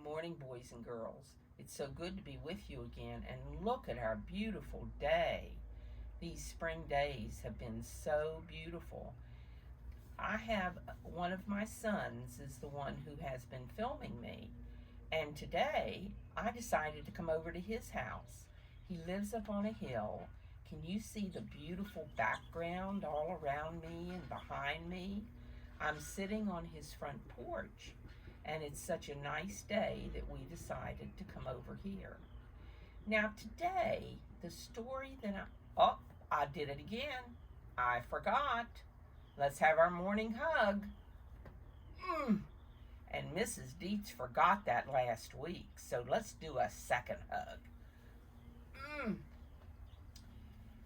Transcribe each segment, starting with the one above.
morning, boys and girls. It's so good to be with you again, and look at our beautiful day. These spring days have been so beautiful. I have one of my sons is the one who has been filming me, and today I decided to come over to his house. He lives up on a hill. Can you see the beautiful background all around me and behind me? I'm sitting on his front porch, and it's such a nice day that we decided to come over here. Now today, the story that I did it again. I forgot. Let's have our morning hug. And Mrs. Deitz forgot that last week, so let's do a second hug.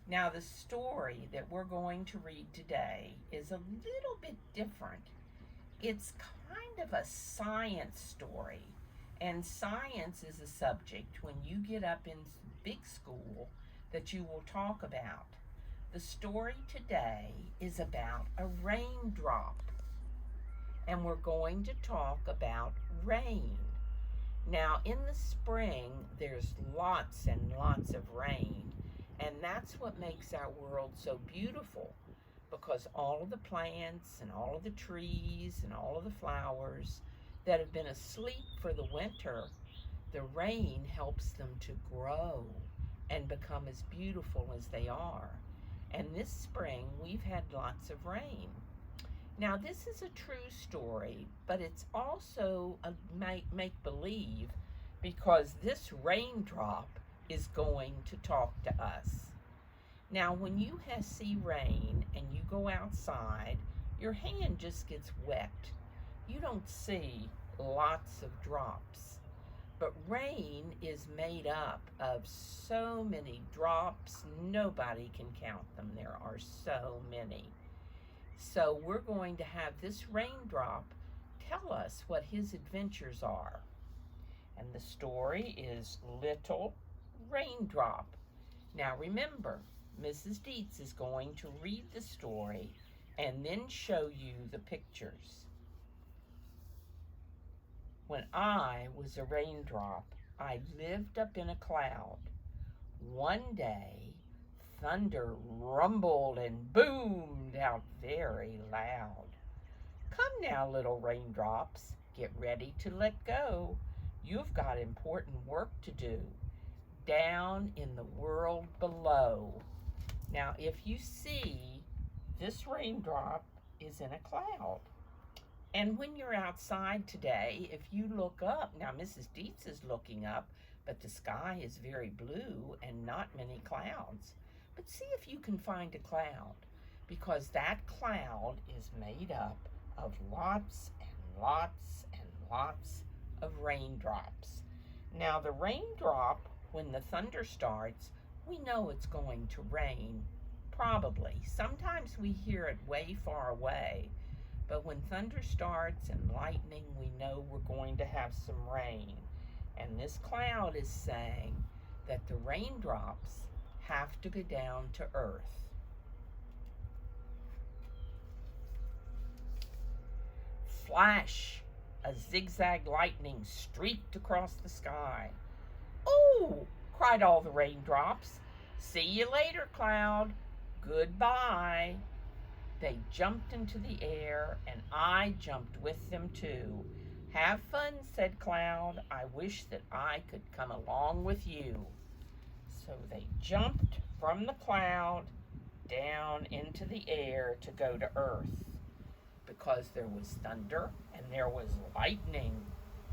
Now the story that we're going to read today is a little bit different. It's kind of a science story, and science is a subject when you get up in big school that you will talk about. The story today is about a raindrop, and we're going to talk about rain. Now in the spring there's lots and lots of rain, and that's what makes our world so beautiful, because all of the plants and all of the trees and all of the flowers that have been asleep for the winter, the rain helps them to grow and become as beautiful as they are. And this spring we've had lots of rain. Now this is a true story, but it's also a make-believe, because this raindrop is going to talk to us. Now when you see rain and you go outside, your hand just gets wet. You don't see lots of drops. But rain is made up of so many drops, nobody can count them. There are so many. So we're going to have this raindrop tell us what his adventures are. And the story is Little Raindrop. Now remember, Mrs. Deitz is going to read the story and then show you the pictures. When I was a raindrop, I lived up in a cloud. One day, thunder rumbled and boomed out very loud. Come now, little raindrops, get ready to let go. You've got important work to do down in the world below. Now, if you see, this raindrop is in a cloud. And when you're outside today, if you look up, now Mrs. Deitz is looking up, but the sky is very blue and not many clouds. But see if you can find a cloud, because that cloud is made up of lots and lots and lots of raindrops. Now the raindrop, when the thunder starts, we know it's going to rain, probably. Sometimes we hear it way far away, but when thunder starts and lightning, we know we're going to have some rain. And this cloud is saying that the raindrops have to go down to earth. Flash! A zigzag lightning streaked across the sky. "Oh!" cried all the raindrops. "See you later, cloud. Goodbye." They jumped into the air, and I jumped with them too. "Have fun," said Cloud. "I wish that I could come along with you." So they jumped from the cloud down into the air to go to earth, because there was thunder and there was lightning,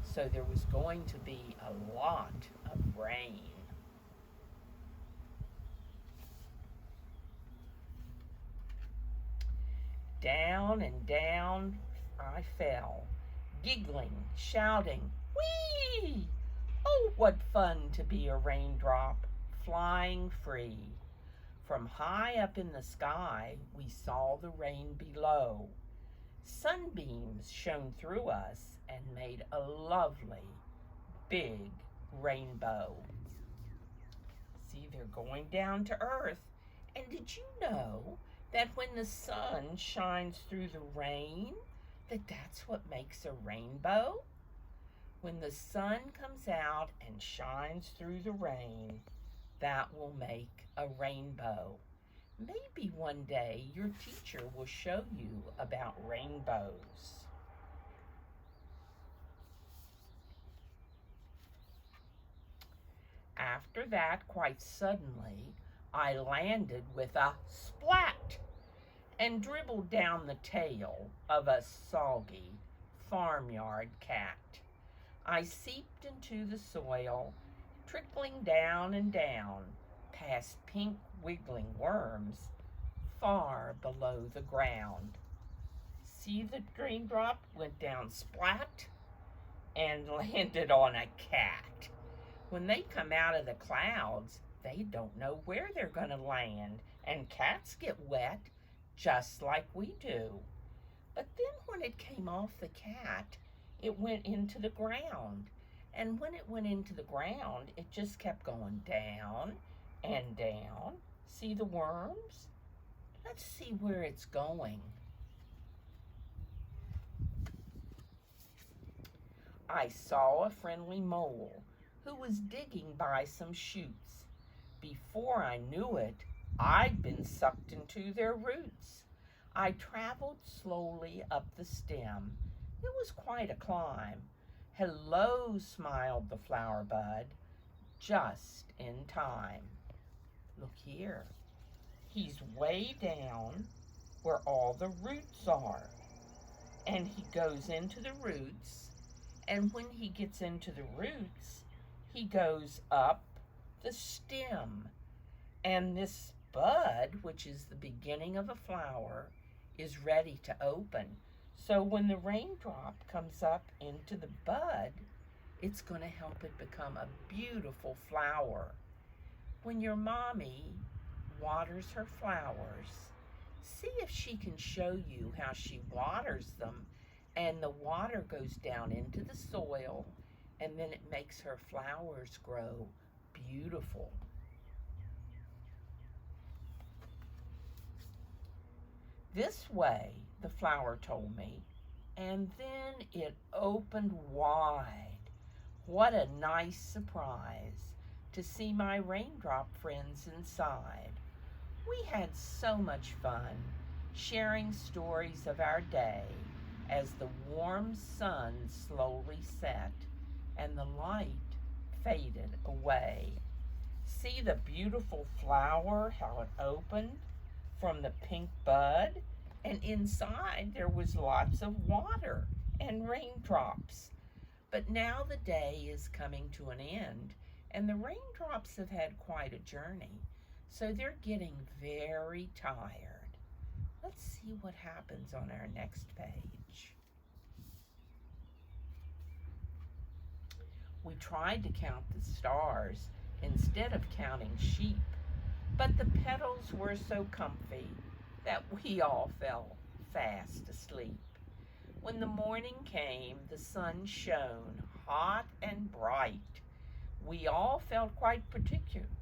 so there was going to be a lot of rain. Down and down I fell, giggling, shouting, "Whee! Oh, what fun to be a raindrop, flying free." From high up in the sky, we saw the rain below. Sunbeams shone through us and made a lovely, big rainbow. See, they're going down to earth. And did you know that when the sun shines through the rain, that's what makes a rainbow? When the sun comes out and shines through the rain, that will make a rainbow. Maybe one day your teacher will show you about rainbows. After that, quite suddenly, I landed with a splat and dribbled down the tail of a soggy farmyard cat. I seeped into the soil, trickling down and down, past pink wiggling worms far below the ground. See, the raindrop went down splat and landed on a cat. When they come out of the clouds, they don't know where they're going to land, and cats get wet just like we do. But then when it came off the cat, it went into the ground. And when it went into the ground, it just kept going down and down. See the worms? Let's see where it's going. I saw a friendly mole who was digging by some shoots. Before I knew it, I'd been sucked into their roots. I traveled slowly up the stem. It was quite a climb. Hello, smiled the flower bud, just in time. Look here. He's way down where all the roots are. And he goes into the roots, and when he gets into the roots, he goes up the stem. And this bud, which is the beginning of a flower, is ready to open. So when the raindrop comes up into the bud, it's going to help it become a beautiful flower. When your mommy waters her flowers, see if she can show you how she waters them, and the water goes down into the soil, and then it makes her flowers grow beautiful. This way, the flower told me, and then it opened wide. What a nice surprise to see my raindrop friends inside. We had so much fun sharing stories of our day as the warm sun slowly set and the light faded away. See the beautiful flower, how it opened from the pink bud, and inside there was lots of water and raindrops. But now the day is coming to an end, and the raindrops have had quite a journey, so they're getting very tired. Let's see what happens on our next page. We tried to count the stars instead of counting sheep, but the petals were so comfy that we all fell fast asleep. When the morning came, the sun shone hot and bright. We all felt quite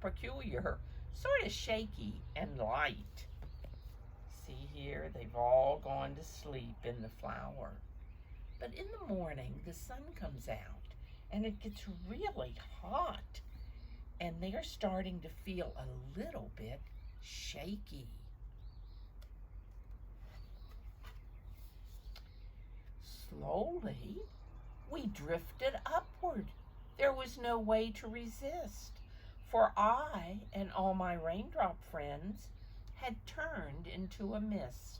peculiar, sort of shaky and light. See here, they've all gone to sleep in the flower. But in the morning, the sun comes out, and it gets really hot, and they're starting to feel a little bit shaky. Slowly, we drifted upward. There was no way to resist, for I and all my raindrop friends had turned into a mist.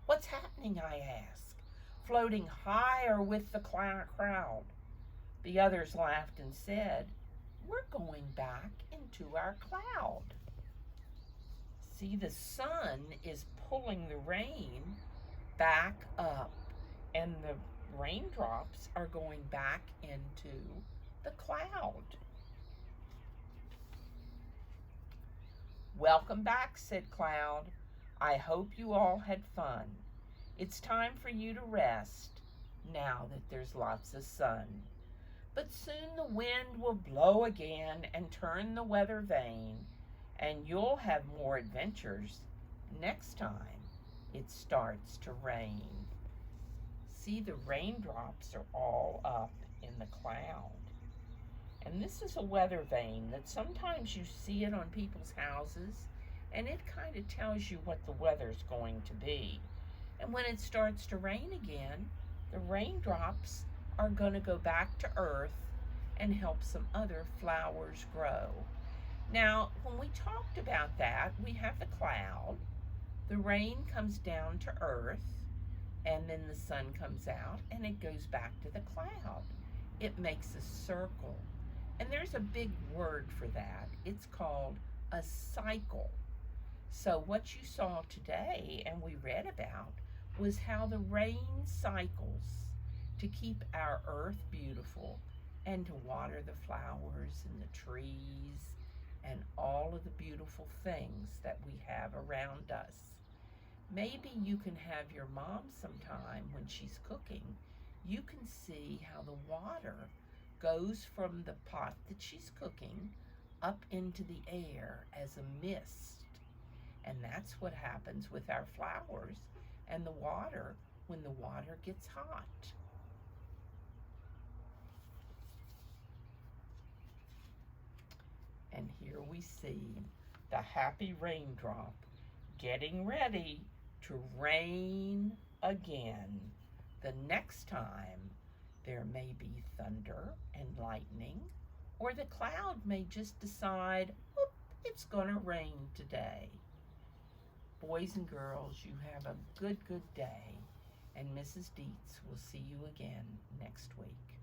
What's happening, I asked, floating higher with the crowd. The others laughed and said, we're going back into our cloud. See, the sun is pulling the rain back up, and the raindrops are going back into the cloud. Welcome back, said Cloud. I hope you all had fun. It's time for you to rest now that there's lots of sun. But soon the wind will blow again and turn the weather vane, and you'll have more adventures next time it starts to rain. See, the raindrops are all up in the cloud. And this is a weather vane that sometimes you see it on people's houses, and it kind of tells you what the weather's going to be. And when it starts to rain again, the raindrops are going to go back to earth and help some other flowers grow. Now, when we talked about that, we have the cloud, the rain comes down to earth, and then the sun comes out and it goes back to the cloud. It makes a circle. And there's a big word for that. It's called a cycle. So what you saw today and we read about was how the rain cycles to keep our earth beautiful and to water the flowers and the trees and all of the beautiful things that we have around us. Maybe you can have your mom sometime when she's cooking. You can see how the water goes from the pot that she's cooking up into the air as a mist. And that's what happens with our flowers and the water when the water gets hot. And here we see the happy raindrop getting ready to rain again. The next time there may be thunder and lightning, or the cloud may just decide, whoop, it's gonna rain today. Boys and girls, you have a good day, and Mrs. Deitz will see you again next week.